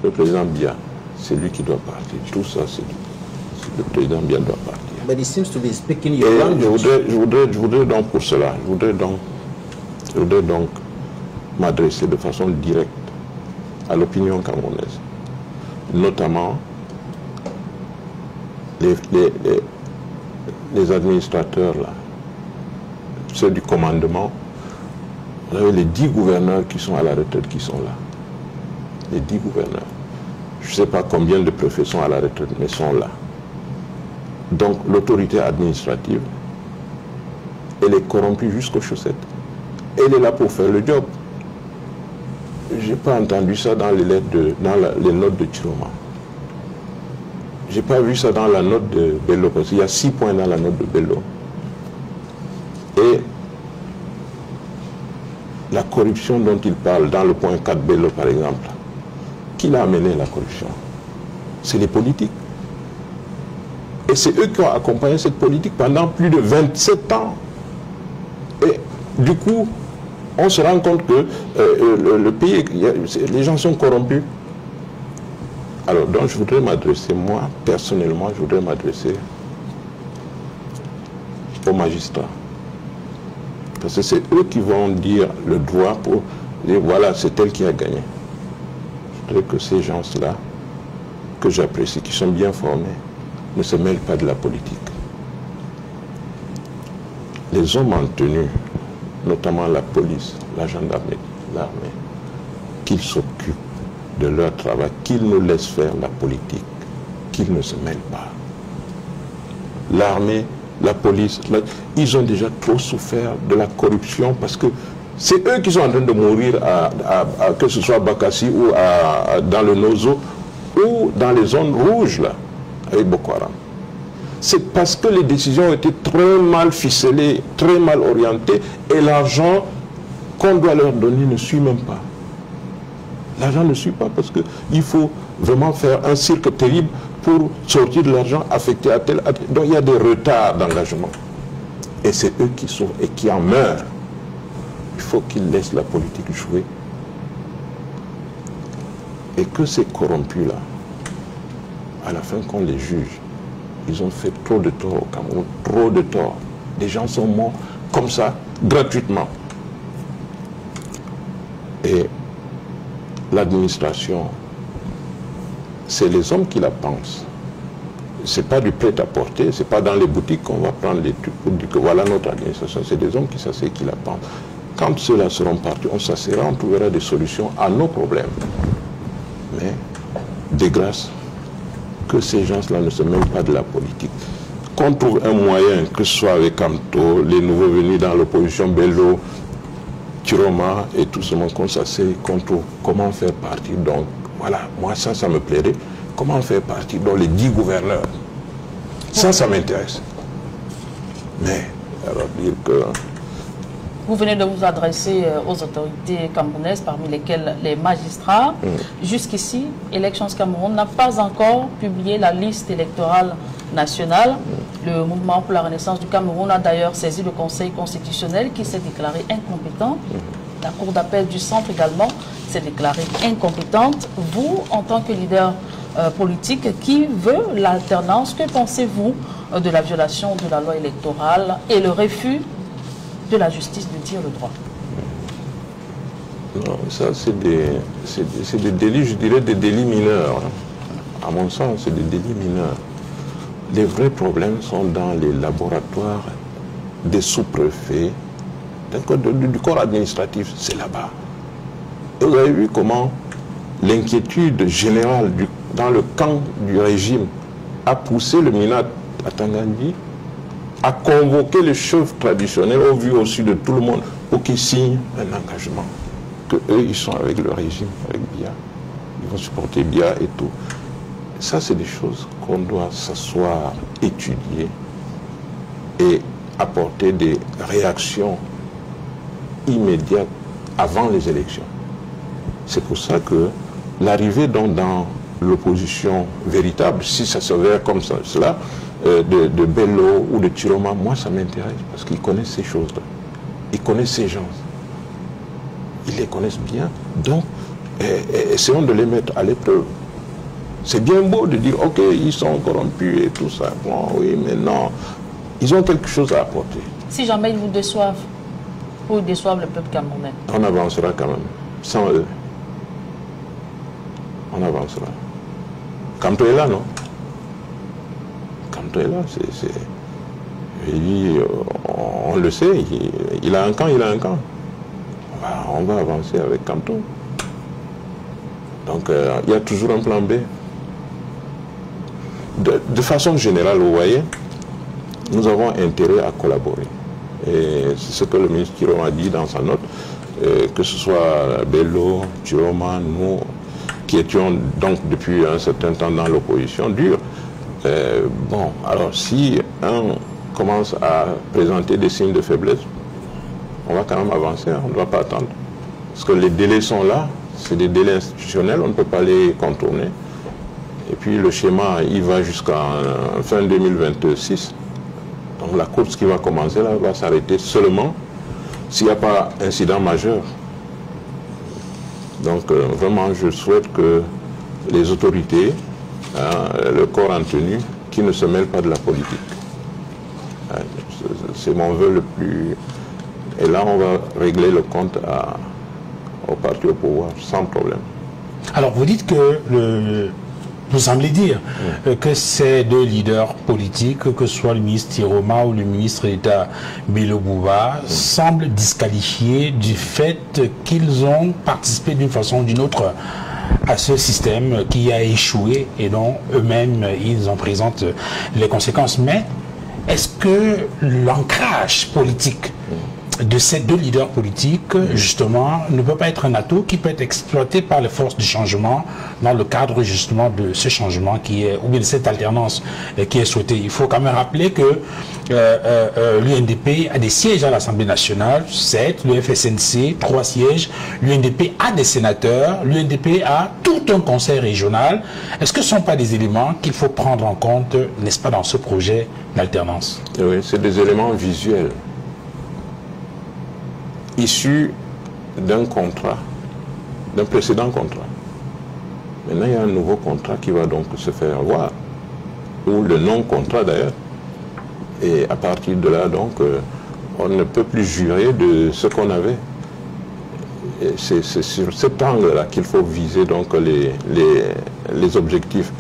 le président Biya, c'est lui qui doit partir. Tout ça, c'est le président Biya doit partir. But he seems to be speaking your Et language. je voudrais donc pour cela, je voudrais donc m'adresser de façon directe à l'opinion camerounaise, notamment les administrateurs là, ceux du commandement. Vous avez les 10 gouverneurs qui sont à la retraite qui sont là. Les 10 gouverneurs. Je ne sais pas combien de préfets sont à la retraite, mais sont là. Donc l'autorité administrative, elle est corrompue jusqu'aux chaussettes. Elle est là pour faire le job. Je n'ai pas entendu ça dans les lettres les notes de Chiroma. Je n'ai pas vu ça dans la note de Bello, parce qu'il y a 6 points dans la note de Bello. Et la corruption dont il parle dans le point 4 Bello, par exemple, qui l'a amené la corruption? C'est les politiques. Et c'est eux qui ont accompagné cette politique pendant plus de 27 ans. Et du coup, on se rend compte que le pays, les gens sont corrompus. Alors, donc je voudrais m'adresser, moi, personnellement, je voudrais m'adresser aux magistrats. Parce que c'est eux qui vont dire le droit pour dire, voilà, c'est elle qui a gagné. Je voudrais que ces gens-là, que j'apprécie, qui sont bien formés, ne se mêlent pas de la politique. Les hommes en tenue, notamment la police, la gendarmerie, l'armée, qu'ils s'occupent de leur travail, qu'ils nous laissent faire la politique, qu'ils ne se mêlent pas. L'armée, la police, ils ont déjà trop souffert de la corruption parce que c'est eux qui sont en train de mourir, que ce soit à Bakassi ou dans le Nozo ou dans les zones rouges, là, avec Boko Haram. C'est parce que les décisions ont été très mal ficelées, très mal orientées, et l'argent qu'on doit leur donner ne suit même pas. L'argent ne suit pas parce qu'il faut vraiment faire un cirque terrible pour sortir de l'argent affecté à tel. Donc il y a des retards d'engagement. Et c'est eux qui sont et qui en meurent. Il faut qu'ils laissent la politique jouer. Et que ces corrompus-là, à la fin qu'on les juge, ils ont fait trop de tort au Cameroun, trop de tort. Des gens sont morts comme ça, gratuitement. Et l'administration, c'est les hommes qui la pensent. Ce n'est pas du prêt-à-porter, ce n'est pas dans les boutiques qu'on va prendre les trucs pour dire que voilà notre administration. C'est des hommes qui s'asseyent, qui la pensent. Quand ceux-là seront partis, on s'asseyera, on trouvera des solutions à nos problèmes. Mais, de grâce, que ces gens-là ne se mêlent pas de la politique. Qu'on trouve un moyen, que ce soit avec Amto, les nouveaux venus dans l'opposition, Bello, Chiroma et tout ce monde, qu'on s'asseye, qu'on trouve comment faire partie. Donc, voilà, moi ça me plairait. Comment faire partie dans les 10 gouverneurs. Ça m'intéresse. Mais, alors dire que... Vous venez de vous adresser aux autorités camerounaises, parmi lesquelles les magistrats. Jusqu'ici, Elections Cameroun n'a pas encore publié la liste électorale nationale. Le mouvement pour la renaissance du Cameroun a d'ailleurs saisi le Conseil constitutionnel qui s'est déclaré incompétent. La Cour d'appel du centre également s'est déclarée incompétente. Vous, en tant que leader politique qui veut l'alternance, que pensez-vous de la violation de la loi électorale et le refus de la justice de dire le droit? Non, ça c'est des délits, je dirais des délits mineurs. À mon sens, c'est des délits mineurs. Les vrais problèmes sont dans les laboratoires des sous-préfets, du corps administratif, c'est là-bas. Et vous avez vu comment l'inquiétude générale dans le camp du régime a poussé le MINAT à Tanganyika à convoquer les chefs traditionnels au vu aussi de tout le monde pour qu'ils signent un engagement. Que eux, ils sont avec le régime, avec Biya. Ils vont supporter Biya et tout. Ça, c'est des choses qu'on doit s'asseoir, étudier et apporter des réactions immédiates avant les élections. C'est pour ça que l'arrivée donc dans l'opposition véritable, si ça se verrait comme ça, cela, de Bello ou de Chiroma, moi ça m'intéresse parce qu'ils connaissent ces choses-là. Ils connaissent ces gens. Ils les connaissent bien. Donc, Et essayons de les mettre à l'épreuve. C'est bien beau de dire, ok, ils sont corrompus et tout ça. Bon, oui, mais non. Ils ont quelque chose à apporter. Si jamais ils vous déçoivent, ou ils déçoivent le peuple camerounais, on avancera quand même. Sans eux, on avancera. Kamto est là, non? Kamto est là, on le sait, il a un camp, il a un camp. On va avancer avec Kamto. Donc, il y a toujours un plan B. De façon générale, vous voyez, nous avons intérêt à collaborer. Et c'est ce que le ministre Chiroma a dit dans sa note, que ce soit Bello, Chiroma, nous, qui étions donc depuis un certain temps dans l'opposition dure. Bon, alors si un commence à présenter des signes de faiblesse, on va quand même avancer, on ne va pas attendre. Parce que les délais sont là, c'est des délais institutionnels, on ne peut pas les contourner. Et puis le schéma, il va jusqu'à fin 2026. Donc la course qui va commencer là va s'arrêter seulement s'il n'y a pas incident majeur. Donc vraiment, je souhaite que les autorités, le corps en tenue, qui ne se mêlent pas de la politique. C'est mon vœu le plus... Et là, on va régler le compte au parti au pouvoir, sans problème. Alors, vous dites que vous semblez dire que ces deux leaders politiques, que ce soit le ministre Chiroma ou le ministre d'État Bello Bouba, semblent disqualifiés du fait qu'ils ont participé d'une façon ou d'une autre à ce système qui a échoué et dont eux-mêmes ils en présentent les conséquences. Mais est-ce que l'ancrage politique de ces deux leaders politiques, justement, ne peut pas être un atout qui peut être exploité par les forces du changement dans le cadre, justement, de ce changement qui est, ou bien de cette alternance qui est souhaitée. Il faut quand même rappeler que l'UNDP a des sièges à l'Assemblée nationale, 7, le FSNC, 3 sièges, l'UNDP a des sénateurs, l'UNDP a tout un conseil régional. Est-ce que ce ne sont pas des éléments qu'il faut prendre en compte, n'est-ce pas, dans ce projet d'alternance? Oui, c'est des éléments visuels, issu d'un contrat, d'un précédent contrat. Maintenant, il y a un nouveau contrat qui va donc se faire voir, ou le non-contrat d'ailleurs. Et à partir de là, donc, on ne peut plus jurer de ce qu'on avait. C'est sur cet angle-là qu'il faut viser donc les objectifs.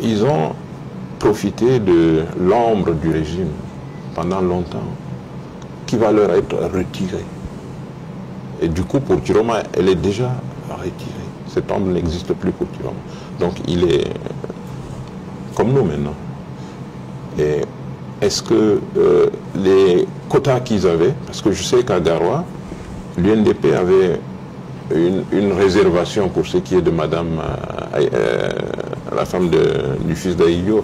Ils ont profité de l'ombre du régime pendant longtemps, qui va leur être retirée. Et du coup, pour Chiroma, elle est déjà retirée. Cette ombre n'existe plus pour Chiroma. Donc, il est comme nous maintenant. Et est-ce que les quotas qu'ils avaient, parce que je sais qu'à Garoua, l'UNDP avait une réservation pour ce qui est de Madame, la femme du fils d'Aïdio.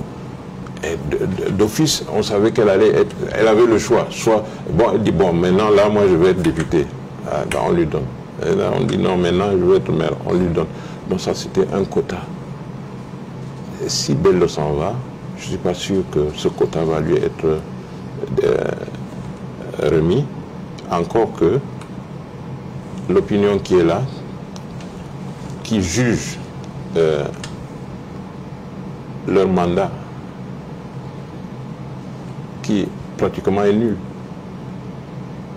D'office, on savait qu'elle allait être, elle avait le choix. Soit, bon, elle dit, bon, maintenant, là, moi, je vais être député. Ah, ben, on lui donne. Et là, on dit, non, maintenant, je vais être maire. On lui donne. Donc, ça, c'était un quota. Et si Bello s'en va, je ne suis pas sûr que ce quota va lui être remis. Encore que l'opinion qui est là, qui juge leur mandat, qui pratiquement est nul.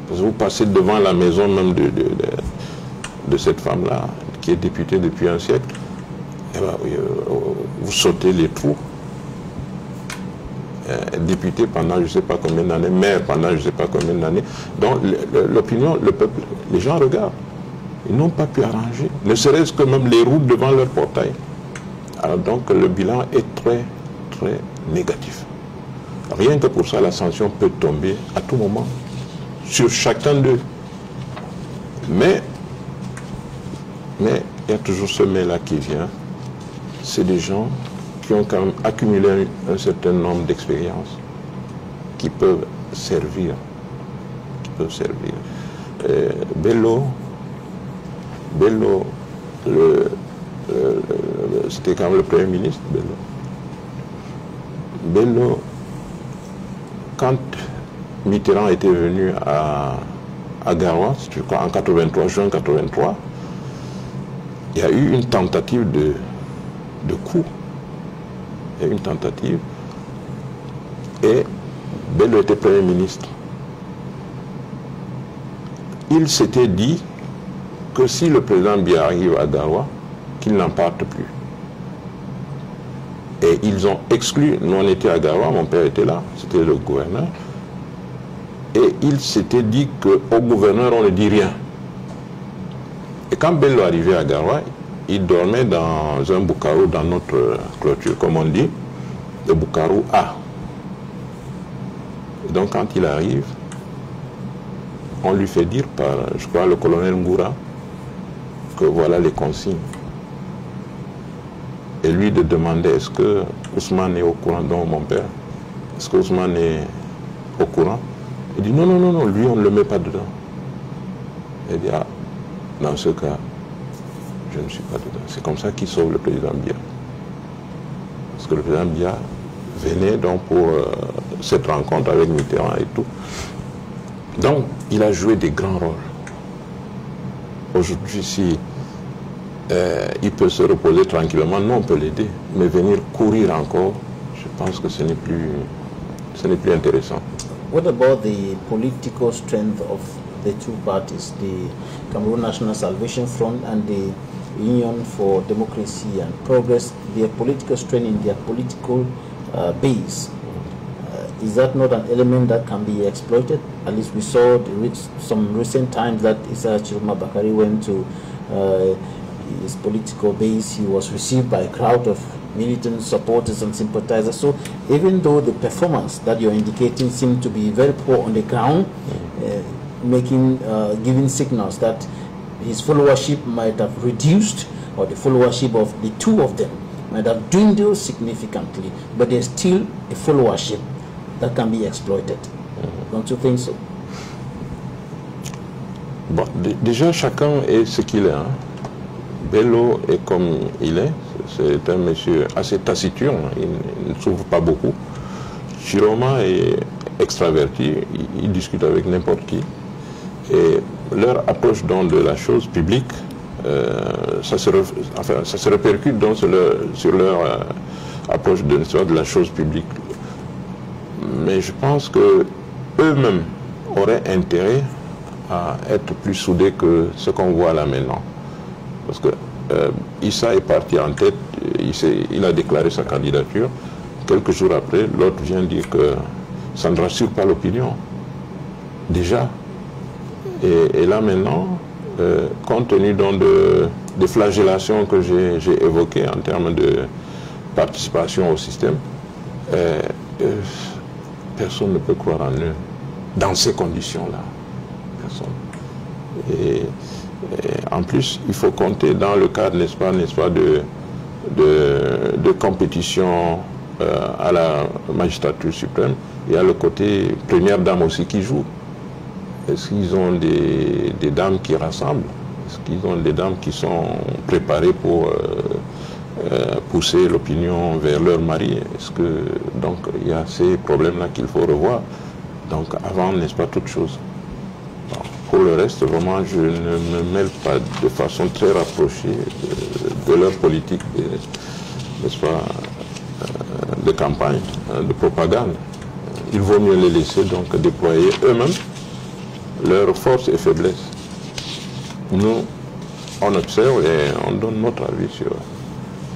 Parce que vous passez devant la maison même de cette femme-là, qui est députée depuis un siècle, et ben, vous sautez les trous. Député pendant je ne sais pas combien d'années, maire pendant je ne sais pas combien d'années. Donc l'opinion, le peuple, les gens regardent. Ils n'ont pas pu arranger, ne serait-ce que même les routes devant leur portail. Alors donc le bilan est très, très négatif. Rien que pour ça, la sanction peut tomber à tout moment sur chacun d'eux. Mais il y a toujours ce mais-là qui vient. C'est des gens qui ont quand même accumulé un certain nombre d'expériences qui peuvent servir. Bello, c'était quand même le Premier ministre, Bello, quand Mitterrand était venu à Garoua, je crois en 83, juin 83, il y a eu une tentative de coup. Il y a eu une tentative. Et Bello était Premier ministre. Il s'était dit que si le président Biya arrive à Garoua, qu'il n'en parte plus. Et ils ont exclu, nous on était à Garoua, mon père était là, c'était le gouverneur, et il s'était dit qu'au gouverneur on ne dit rien. Et quand Bello arrivait à Garoua, il dormait dans un boucarou dans notre clôture, comme on dit, le boucarou A. Et donc quand il arrive, on lui fait dire par, je crois, le colonel Ngoura, que voilà les consignes. Et lui de demander est-ce que Ousmane est au courant, donc mon père, est-ce que Ousmane est au courant? Il dit non, non, non, non, lui on ne le met pas dedans. Il dit ah, dans ce cas, je ne suis pas dedans. C'est comme ça qu'il sauve le président Biya. Parce que le président Biya venait donc pour cette rencontre avec Mitterrand et tout. Donc il a joué des grands rôles. Aujourd'hui, si il peut se reposer tranquillement, nous on peut l'aider. Mais venir courir encore, je pense que ce n'est plus intéressant. What about the political strength of the two parties, the Cameroon National Salvation Front and the Union for Democracy and Progress, their political strength in their political base? Is that not an element that can be exploited? At least we saw some recent times that Issa Chiroma Bakari went to his political base. He was received by a crowd of militant supporters and sympathizers. So even though the performance that you're indicating seemed to be very poor on the ground, giving signals that his followership might have reduced, or the followership of the two of them might have dwindled significantly, but there's still a followership that can be exploited. Don't you think so? Bon, déjà chacun est ce qu'il est. Hein. Bello est comme il est. C'est un monsieur assez taciturne, il ne s'ouvre pas beaucoup. Chiroma est extraverti, il discute avec n'importe qui. Et leur approche donc de la chose publique, ça se répercute donc sur leur approche de la chose publique. Mais je pense que eux-mêmes auraient intérêt à être plus soudés que ce qu'on voit là maintenant. Parce que Issa est parti en tête, il a déclaré sa candidature. Quelques jours après, l'autre vient dire que ça ne rassure pas l'opinion. Déjà. Et là maintenant, compte tenu donc des flagellations que j'ai évoquées en termes de participation au système, personne ne peut croire en eux dans ces conditions-là. Personne. Et en plus, il faut compter dans le cadre, n'est-ce pas, de compétition à la magistrature suprême. Il y a le côté première dame aussi qui joue. Est-ce qu'ils ont des dames qui rassemblent? Est-ce qu'ils ont des dames qui sont préparées pour pousser l'opinion vers leur mari? Est-ce que donc il y a ces problèmes-là qu'il faut revoir? Donc avant, n'est-ce pas, toute chose. Bon, pour le reste, vraiment, je ne me mêle pas de façon très rapprochée de leur politique, n'est-ce pas, de campagne, de propagande. Il vaut mieux les laisser donc déployer eux-mêmes leurs forces et faiblesses. Nous, on observe et on donne notre avis sur...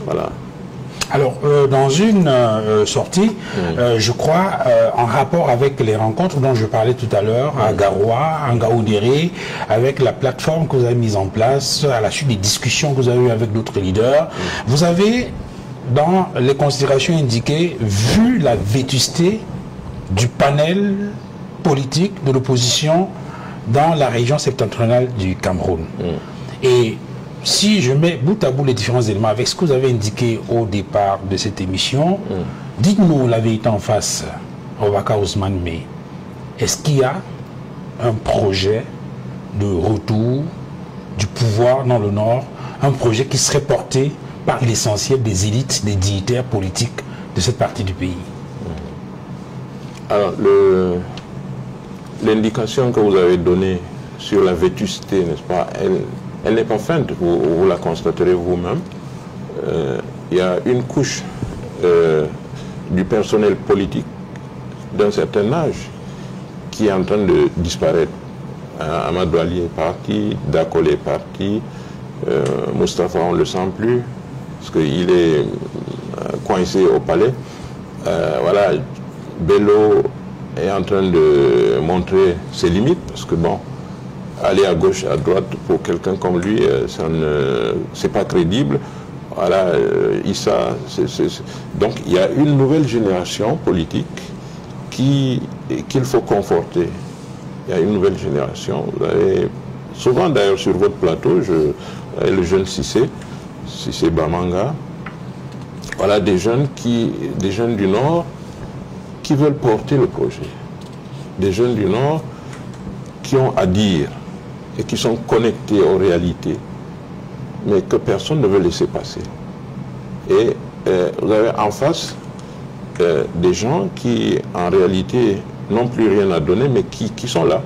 Voilà. Alors, dans une sortie, je crois, en rapport avec les rencontres dont je parlais tout à l'heure, à Garoua, à Ngaoundéré, avec la plateforme que vous avez mise en place, à la suite des discussions que vous avez eues avec d'autres leaders, vous avez, dans les considérations indiquées, vu la vétusté du panel politique de l'opposition dans la région septentrionale du Cameroun. Et si je mets bout à bout les différents éléments avec ce que vous avez indiqué au départ de cette émission, dites-nous la vérité en face, Obaka Ousmane Mey. Est-ce qu'il y a un projet de retour du pouvoir dans le Nord, un projet qui serait porté par l'essentiel des élites, des dignitaires politiques de cette partie du pays? Alors, l'indication que vous avez donnée sur la vétusté, n'est-ce pas? Elle n'est pas feinte, vous la constaterez vous-même. Il y a une couche du personnel politique d'un certain âge qui est en train de disparaître. Amadou Ali est parti, Dakole est parti, Moustapha on ne le sent plus, parce qu'il est coincé au palais. Voilà, Bello est en train de montrer ses limites, parce que bon, aller à gauche, à droite, pour quelqu'un comme lui, c'est pas crédible. Voilà, Issa, donc il y a une nouvelle génération politique qu'il faut conforter. Il y a une nouvelle génération. Vous avez, souvent d'ailleurs sur votre plateau, le jeune Cissé Bamanga, voilà des jeunes du Nord qui veulent porter le projet. Des jeunes du Nord qui ont à dire et qui sont connectés aux réalités, mais que personne ne veut laisser passer. Et vous avez en face des gens qui, en réalité, n'ont plus rien à donner, mais qui sont là,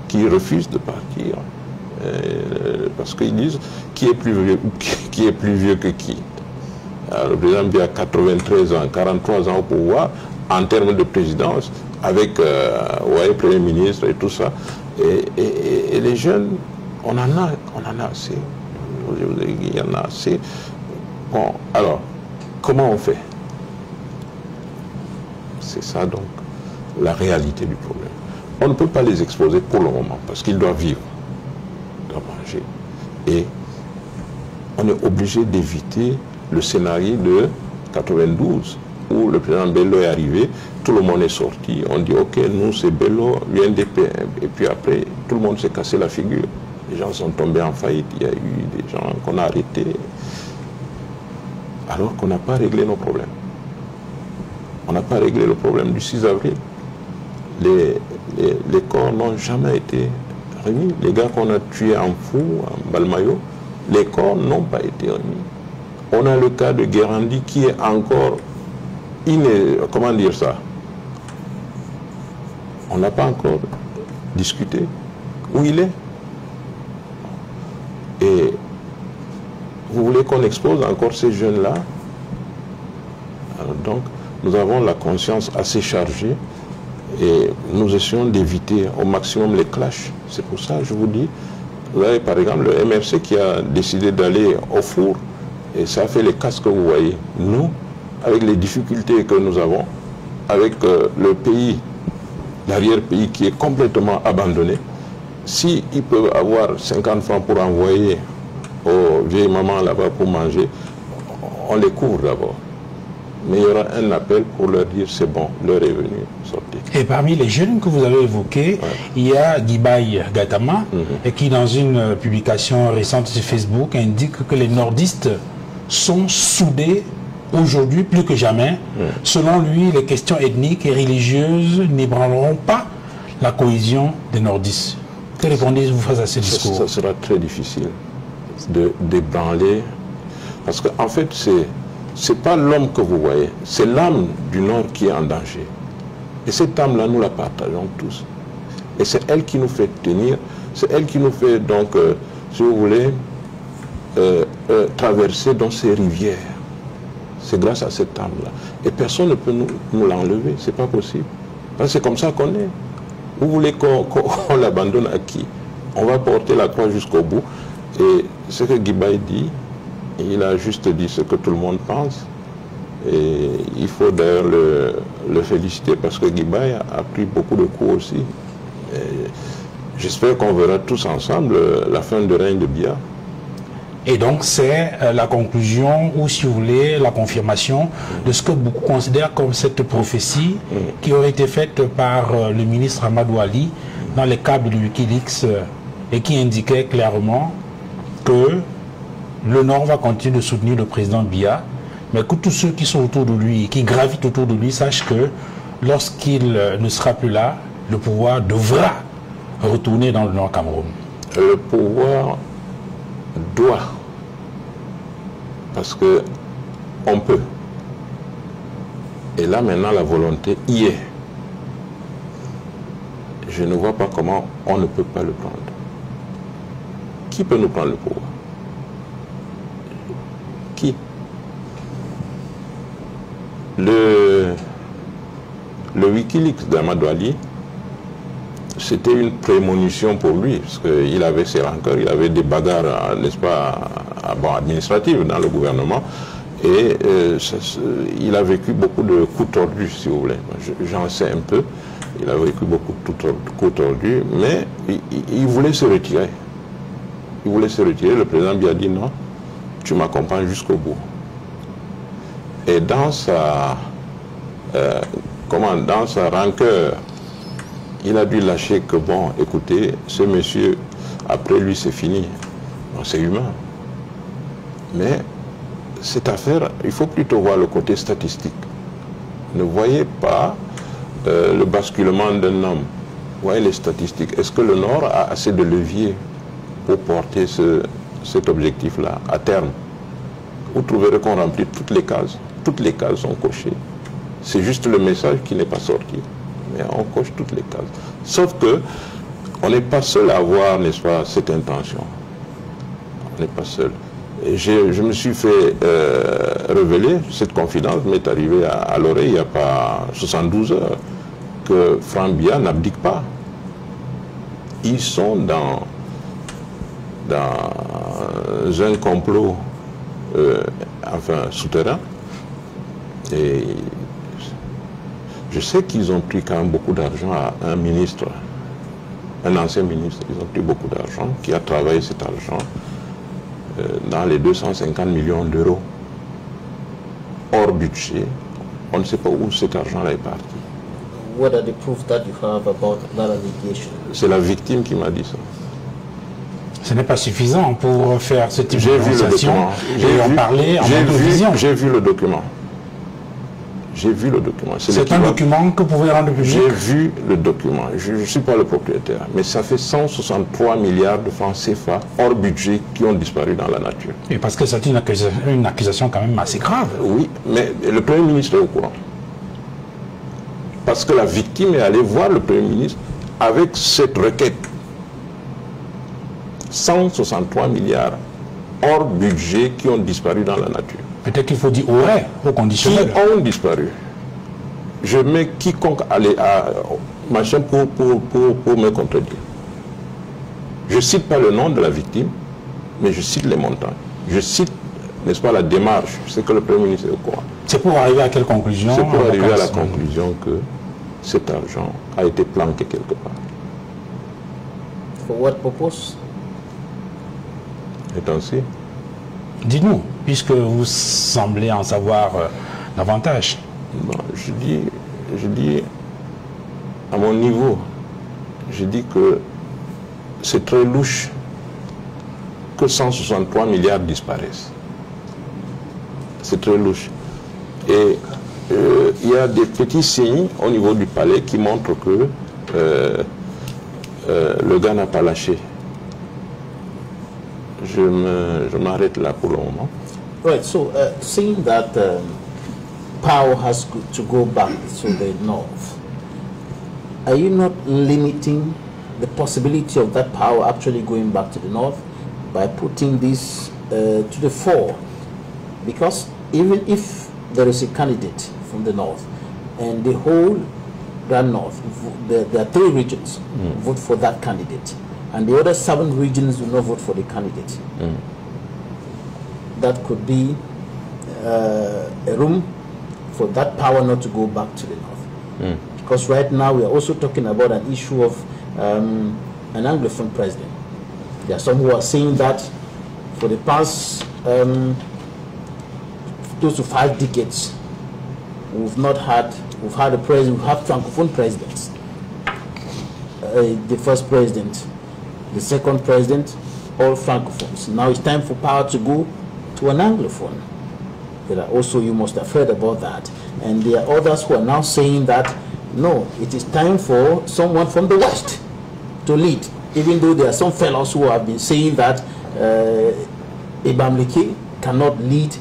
qui refusent de partir. Parce qu'ils disent qui est plus vieux que qui. Alors, le président Biya a 93 ans, 43 ans au pouvoir, en termes de présidence, avec Premier ministre et tout ça. Et les jeunes, on en a assez. Il y en a assez. Bon, alors, comment on fait? C'est ça donc la réalité du problème. On ne peut pas les exposer pour le moment parce qu'ils doivent vivre, ils doivent manger. Et on est obligé d'éviter le scénario de 92 où le président Bello est arrivé, tout le monde est sorti, on dit ok, nous c'est Bello, l'UNDP, et puis après tout le monde s'est cassé la figure. Les gens sont tombés en faillite, il y a eu des gens qu'on a arrêtés, alors qu'on n'a pas réglé nos problèmes. On n'a pas réglé le problème du 6 avril. Les corps n'ont jamais été remis. Les gars qu'on a tués en Fou, en Balmayo, les corps n'ont pas été remis. On a le cas de Guérandi qui est encore comment dire ça? On n'a pas encore discuté où il est. Et vous voulez qu'on expose encore ces jeunes-là? Donc, nous avons la conscience assez chargée et nous essayons d'éviter au maximum les clashs. C'est pour ça que je vous dis, vous avez par exemple le MRC qui a décidé d'aller au four et ça fait les casses que vous voyez. Nous, avec les difficultés que nous avons, avec le pays, l'arrière-pays qui est complètement abandonné, s'ils peuvent avoir 50 francs pour envoyer aux vieilles mamans là-bas pour manger, on les couvre d'abord. Mais il y aura un appel pour leur dire c'est bon, l'heure est venue, sortez. Et parmi les jeunes que vous avez évoqués, il y a Guibaï Gatama, et qui dans une publication récente sur Facebook indique que les nordistes sont soudés aujourd'hui plus que jamais. Selon lui, les questions ethniques et religieuses n'ébranleront pas la cohésion des nordistes. Que répondez-vous face à ce discours? Ça sera très difficile d'ébranler, parce qu'en fait, c'est pas l'homme que vous voyez, c'est l'âme du Nord qui est en danger. Et cette âme-là, nous la partageons tous. Et c'est elle qui nous fait tenir, c'est elle qui nous fait donc, si vous voulez, traverser dans ces rivières. C'est grâce à cette âme-là. Et personne ne peut nous l'enlever, c'est pas possible. C'est comme ça qu'on est. Vous voulez qu'on l'abandonne à qui? On va porter la croix jusqu'au bout. Et ce que Guibaï dit, il a juste dit ce que tout le monde pense. Et il faut d'ailleurs le féliciter parce que Guibaï a pris beaucoup de coups aussi. J'espère qu'on verra tous ensemble la fin de règne de Biya. Et donc c'est la conclusion, ou si vous voulez, la confirmation de ce que beaucoup considèrent comme cette prophétie qui aurait été faite par le ministre Amadou Ali dans les câbles de Wikileaks et qui indiquait clairement que le Nord va continuer de soutenir le président Biya, mais que tous ceux qui sont autour de lui, qui gravitent autour de lui, sachent que lorsqu'il ne sera plus là, le pouvoir devra retourner dans le Nord Cameroun. Le pouvoir doit, parce que on peut. Et là maintenant la volonté y est. Je ne vois pas comment on ne peut pas le prendre. qui peut nous prendre le pouvoir? Qui? Le Wikileaks d'Amadou Ali, c'était une prémonition pour lui, parce qu'il avait ses rancœurs, il avait des bagarres, n'est-ce pas, administratives dans le gouvernement, et il a vécu beaucoup de coups tordus, si vous voulez. J'en sais un peu, il a vécu beaucoup de coups tordus, mais il voulait se retirer. Il voulait se retirer, le président lui a dit non, tu m'accompagnes jusqu'au bout. Et dans sa rancœur, il a dû lâcher que bon, écoutez, ce monsieur, après lui c'est fini. Bon, c'est humain. Mais cette affaire, il faut plutôt voir le côté statistique. Ne voyez pas le basculement d'un homme. Voyez les statistiques. Est-ce que le Nord a assez de levier pour porter cet objectif-là à terme? Vous trouverez qu'on remplit toutes les cases. Toutes les cases sont cochées. C'est juste le message qui n'est pas sorti. Mais on coche toutes les cases. Sauf que on n'est pas seul à avoir, n'est-ce pas, cette intention. On n'est pas seul. Et je me suis fait révéler, cette confidence m'est arrivée à l'oreille il n'y a pas 72 heures, que Franck Biya n'abdique pas. Ils sont dans un complot souterrain. Et je sais qu'ils ont pris quand même beaucoup d'argent à un ministre, un ancien ministre, ils ont pris beaucoup d'argent, qui a travaillé cet argent dans les 250 millions d'euros hors budget. On ne sait pas où cet argent-là est parti. What are the proofs that you have about that allegation? C'est la victime qui m'a dit ça. Ce n'est pas suffisant pour faire ce type de dénonciation et en parler en télévision. J'ai vu le document. J'ai vu le document. C'est un document que vous pouvez rendre public? J'ai vu le document. Je ne suis pas le propriétaire. Mais ça fait 163 milliards de francs CFA hors budget qui ont disparu dans la nature. Et parce que c'est une accusation quand même assez grave. Oui, mais le Premier ministre est au courant. Parce que la victime est allée voir le Premier ministre avec cette requête. 163 milliards hors budget qui ont disparu dans la nature. Peut-être qu'il faut dire ouais, au conditionnel. Qui ont disparu. Je mets quiconque à machin pour me contredire. Je ne cite pas le nom de la victime, mais je cite les montants. Je cite, n'est-ce pas, la démarche. C'est que le Premier ministre est au courant. C'est pour arriver à quelle conclusion? C'est pour arriver à la conclusion que cet argent a été planqué quelque part. For what purpose? Et ainsi. Dites-nous, puisque vous semblez en savoir davantage. Bon, je dis, à mon niveau, je dis que c'est très louche que 163 milliards disparaissent. C'est très louche. Et il y a des petits signes au niveau du palais qui montrent que le gars n'a pas lâché. Je m'arrête là pour le moment. Right, so seeing that power has to go back to the north, are you not limiting the possibility of that power actually going back to the north by putting this to the fore? Because even if there is a candidate from the north and the whole Grand North, there are 3 regions vote for that candidate, and the other 7 regions will not vote for the candidate. That could be a room for that power not to go back to the north. Because right now we are also talking about an issue of an Anglophone president. There are some who are saying that for the past close to 5 decades, we've had a president, we've had Francophone presidents. The first president, the second president, all Francophones. Now it's time for power to go to an Anglophone. There are also, you must have heard about that. And there are others who are now saying that, no, it is time for someone from the West to lead. Even though there are some fellows who have been saying that Ibamleke cannot lead,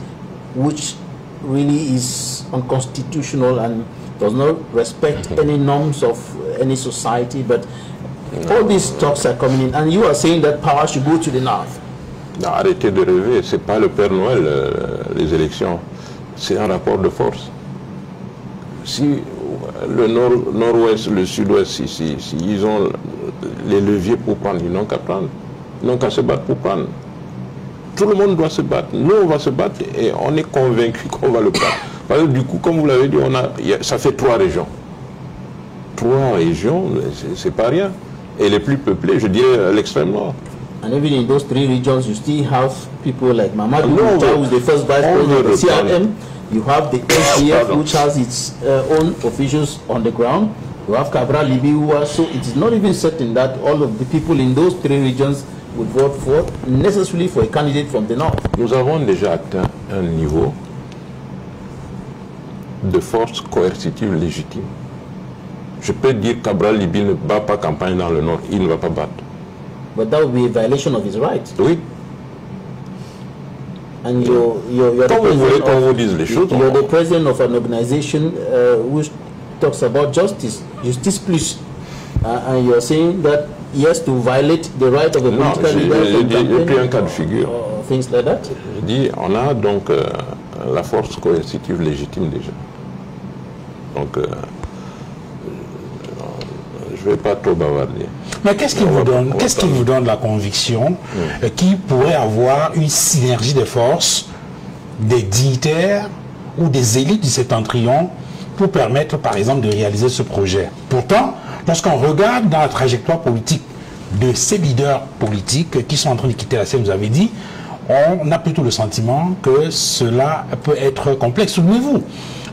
which really is unconstitutional and does not respect any norms of any society. But All these talks are coming in, and you are saying that power should go to the north. Non, arrêtez de rêver, c'est pas le Père Noël, les élections. C'est un rapport de force. Si le nord-ouest, le sud-ouest, si ils ont les leviers pour prendre, ils n'ont qu'à prendre. Ils n'ont qu'à se battre pour prendre. Tout le monde doit se battre. Nous, on va se battre et on est convaincu qu'on va le prendre. Parce que du coup, comme vous l'avez dit, ça fait 3 régions. 3 régions, c'est pas rien. Et les plus peuplées, je dirais l'extrême nord. And even in those 3 regions, you still have people like Mamadou Mouta, who is the first vice president of the CRM. You have the SDF, which has its own officials on the ground. You have Cabral Libi, so it is not even certain that all of the people in those 3 regions would vote for necessarily for a candidate from the north. Nous avons déjà atteint un niveau de force coercitive légitime. Je peux dire que Cabral Libi ne bat pas campagne dans le nord, il ne va pas battre. But that would be a violation of his rights. Oui. And you're Comme vous voulez qu'on vous dise les choses. You're the president of an organization which talks about justice plus. And you're saying that he has to violate the right of a political leader. J'ai pris un cas de figure. Things like that. Je dis, on a donc la force coercitive légitime déjà. Donc, je ne vais pas trop bavarder. Mais qu'est-ce qui vous donne la conviction qu'il pourrait avoir une synergie de forces des dignitaires ou des élites du septentrion pour permettre, par exemple, de réaliser ce projet? Pourtant, lorsqu'on regarde dans la trajectoire politique de ces leaders politiques qui sont en train de quitter la scène, vous avez dit, on a plutôt le sentiment que cela peut être complexe. Souvenez-vous,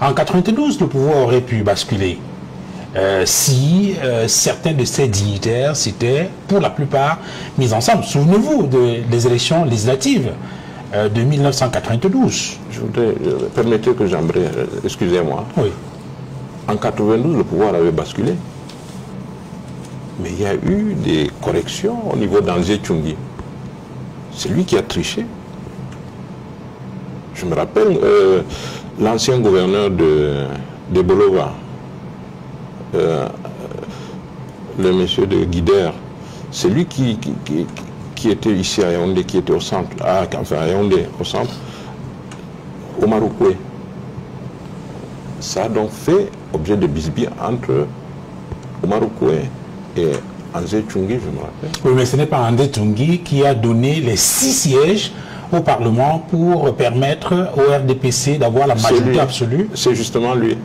en 92, le pouvoir aurait pu basculer. Si certains de ces dignitaires s'étaient, pour la plupart, mis ensemble. Souvenez-vous des élections législatives de 1992. Je voudrais, permettez que j'embraye, excusez-moi. Oui. En 92, le pouvoir avait basculé. Mais il y a eu des corrections au niveau d'Anzé Tchungi. C'est lui qui a triché. Je me rappelle l'ancien gouverneur de Bolova, le monsieur de Guider, c'est lui qui était ici à Yaoundé, qui était au centre, enfin à Yaoundé, au centre, Omar Oukoué. Ça a donc fait objet de bisbille entre Omar Oukoué et Anzé Tchungi, je me rappelle. Oui, mais ce n'est pas Anzé Tchungi qui a donné les 6 sièges au Parlement pour permettre au RDPC d'avoir la majorité absolue. C'est justement lui.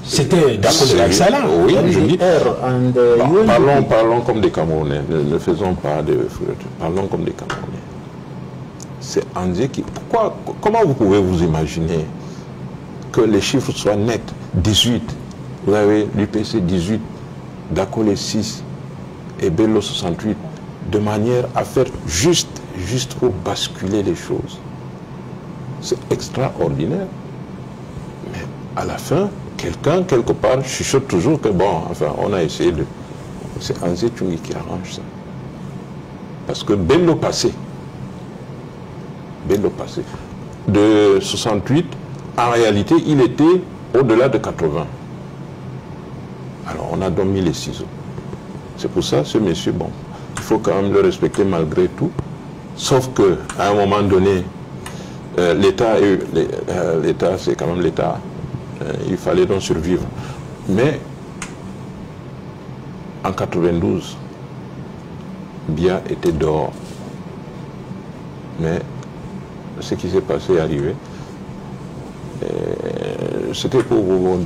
C'était Dakole Laïsala. Oui, je dis. Parlons comme des Camerounais. Ne faisons pas de... Parlons comme des Camerounais. C'est Anzé qui... Comment vous pouvez vous imaginer que les chiffres soient nets? 18. Vous avez l'UPC 18, Dakole 6 et Bello 68. De manière à faire juste pour basculer les choses. C'est extraordinaire. Mais à la fin, quelqu'un, quelque part, chuchote toujours que bon, enfin, on a essayé de... C'est Anzé Tchungi qui arrange ça. Parce que Bello passé, de 68, en réalité, il était au-delà de 80. Alors, on a donc mis les ciseaux. C'est pour ça, ce monsieur, bon, il faut quand même le respecter malgré tout. Sauf qu'à un moment donné, l'État, c'est quand même l'État. Il fallait donc survivre. Mais en 92, Bia était dehors. Mais ce qui s'est passé est arrivé. C'était pour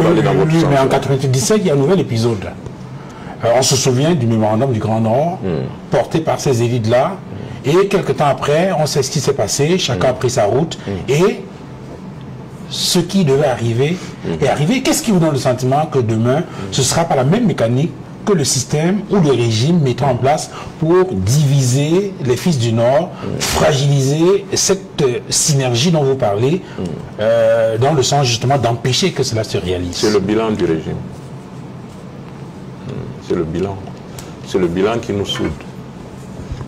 aller dans votre sens. Mais en 97, il y a un nouvel épisode. On se souvient du mémorandum du Grand Nord, porté par ces élites-là. Et quelques temps après, on sait ce qui s'est passé. Chacun a pris sa route. Et ce qui devait arriver est arrivé. Qu'est-ce qui vous donne le sentiment que demain, ce ne sera pas la même mécanique que le système ou le régime mettra en place pour diviser les fils du Nord, fragiliser cette synergie dont vous parlez, dans le sens justement d'empêcher que cela se réalise? C'est le bilan du régime. C'est le bilan. C'est le bilan qui nous soude.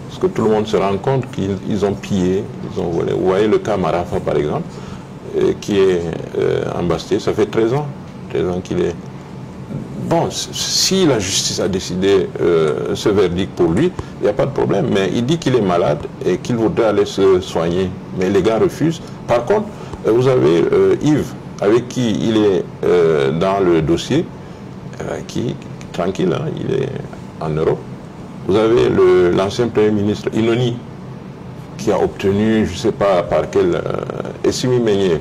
Parce que tout le monde se rend compte qu'ils ont pillé, ils ont volé. Vous voyez le cas Marafa par exemple, qui est embasté, ça fait 13 ans qu'il est bon, si la justice a décidé ce verdict pour lui, il n'y a pas de problème. Mais il dit qu'il est malade et qu'il voudrait aller se soigner. Mais les gars refusent. Par contre, vous avez Yves, avec qui il est dans le dossier, qui, tranquille, hein, il est en Europe. Vous avez l'ancien Premier ministre Inoni, qui a obtenu, je ne sais pas par quel, Essimi Meigné,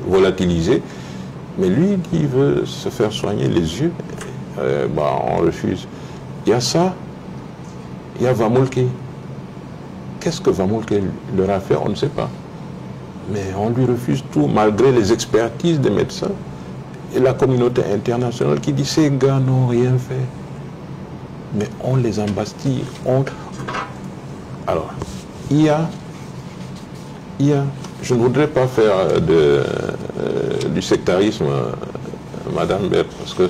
volatilisé. Mais lui, il veut se faire soigner les yeux. On refuse. Il y a ça. Il y a Vamulke. Qu'est-ce que Vamulke leur a fait? On ne sait pas. Mais on lui refuse tout, malgré les expertises des médecins et la communauté internationale qui dit ces gars n'ont rien fait. Mais on les embastille. Alors, il y a, je ne voudrais pas faire du sectarisme, Madame Berthe, parce que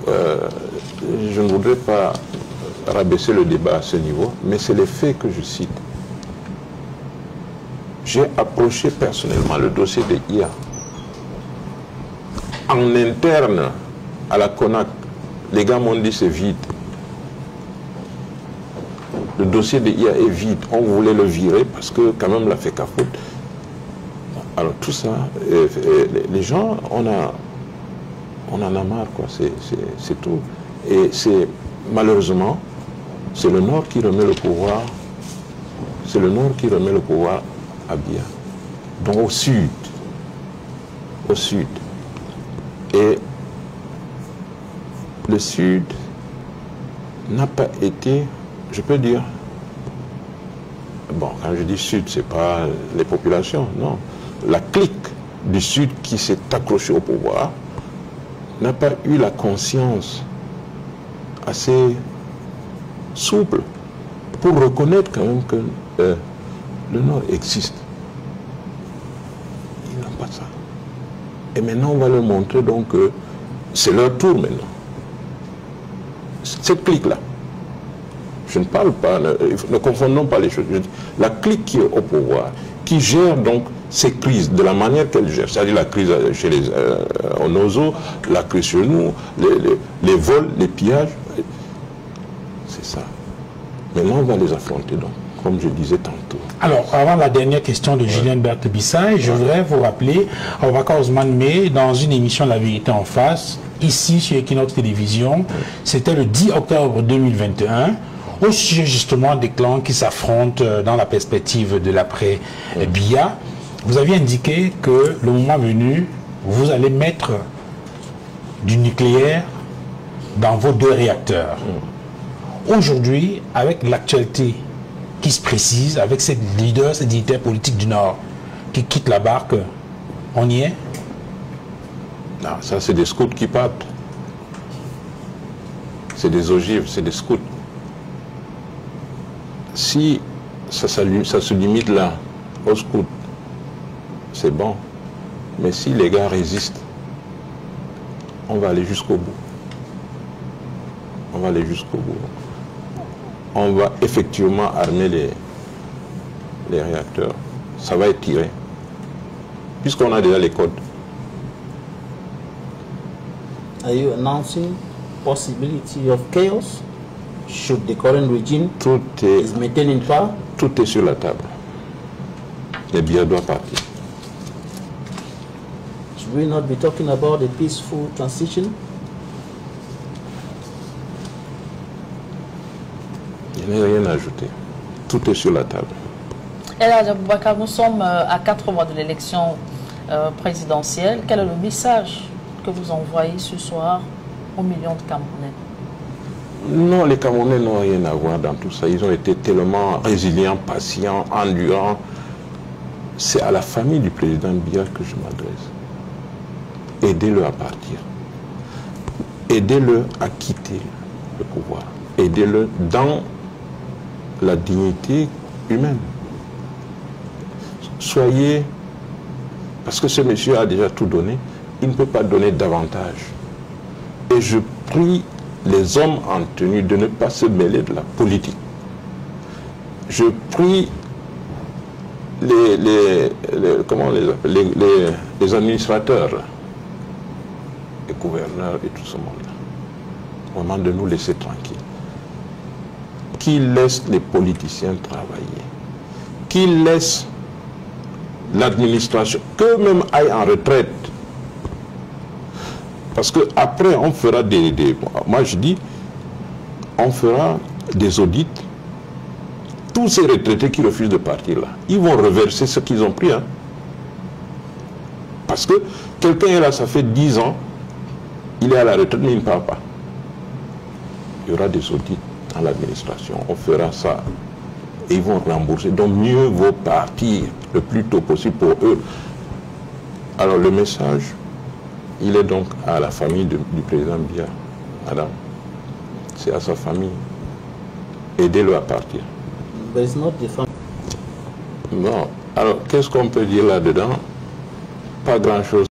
je ne voudrais pas rabaisser le débat à ce niveau, mais c'est les faits que je cite. J'ai approché personnellement le dossier de IA. En interne à la CONAC, les gars m'ont dit c'est vide. Le dossier de IA est vide. On voulait le virer parce que quand même l'a fait capote. Alors tout ça, les gens, on en a marre, quoi. C'est tout. Et c'est malheureusement, c'est le Nord qui remet le pouvoir. C'est le Nord qui remet le pouvoir à Biya. Donc au Sud. Au Sud. Et le Sud n'a pas été, je peux dire, bon, quand je dis Sud, c'est pas les populations, non. La clique du Sud qui s'est accrochée au pouvoir n'a pas eu la conscience assez souple pour reconnaître quand même que le Nord existe. Ils n'ont pas ça. Et maintenant, on va leur montrer donc que c'est leur tour maintenant. Cette clique-là, je ne parle pas, ne confondons pas les choses. La clique qui est au pouvoir, qui gère donc ces crises de la manière qu'elle gère, c'est-à-dire la crise chez les Onozo, la crise chez nous, les vols, les pillages, c'est ça. Maintenant, on va les affronter donc, comme je disais tantôt. Alors, avant la dernière question de Julien Berthe Bissay, je voudrais vous rappeler, Aboubacar Ousmane Mey, dans une émission La Vérité en face, ici sur Equinox Télévision, c'était le 10 octobre 2021, au sujet justement des clans qui s'affrontent dans la perspective de l'après-Biya. Vous aviez indiqué que le moment venu, vous allez mettre du nucléaire dans vos 2 réacteurs. Aujourd'hui, avec l'actualité qui se précise, avec ces leaders, ces dignitaires politiques du Nord qui quittent la barque, on y est? Non, ça c'est des scouts qui partent. C'est des ogives, c'est des scouts. Si ça se limite là, aux scouts, c'est bon. Mais si les gars résistent, on va aller jusqu'au bout. On va aller jusqu'au bout. On va effectivement armer les réacteurs. Ça va être tiré. Puisqu'on a déjà les codes. Are you announcing possibility of chaos should the current regime is maintained in power? Tout est sur la table. Le Biya doit partir. Should we not be talking about a peaceful transition? Il n'y a rien à ajouter. Tout est sur la table. Et là, Aboubacar, nous sommes à 4 mois de l'élection présidentielle. Quel est le message que vous envoyez ce soir aux millions de Camerounais? Non, les Camerounais n'ont rien à voir dans tout ça. Ils ont été tellement résilients, patients, endurants. C'est à la famille du président Biya que je m'adresse. Aidez-le à partir. Aidez-le à quitter le pouvoir. Aidez-le dans la dignité humaine. Soyez... Parce que ce monsieur a déjà tout donné, il ne peut pas donner davantage. Et je prie les hommes en tenue de ne pas se mêler de la politique. Je prie les administrateurs, les gouverneurs et tout ce monde-là, vraiment de nous laisser tranquilles. Qu'ils laissent les politiciens travailler. Qu'ils laissent l'administration, qu'eux-mêmes aillent en retraite. Parce qu'après, on fera moi je dis, on fera des audits. Tous ces retraités qui refusent de partir là, ils vont reverser ce qu'ils ont pris. Hein. Parce que quelqu'un est là, ça fait 10 ans, il est à la retraite, mais il ne part pas. Il y aura des audits dans l'administration, on fera ça. Et ils vont rembourser. Donc mieux vaut partir le plus tôt possible pour eux. Alors le message, il est donc à la famille du président Biya, madame. C'est à sa famille. Aidez-le à partir. Non. Alors, qu'est-ce qu'on peut dire là-dedans? Pas grand-chose.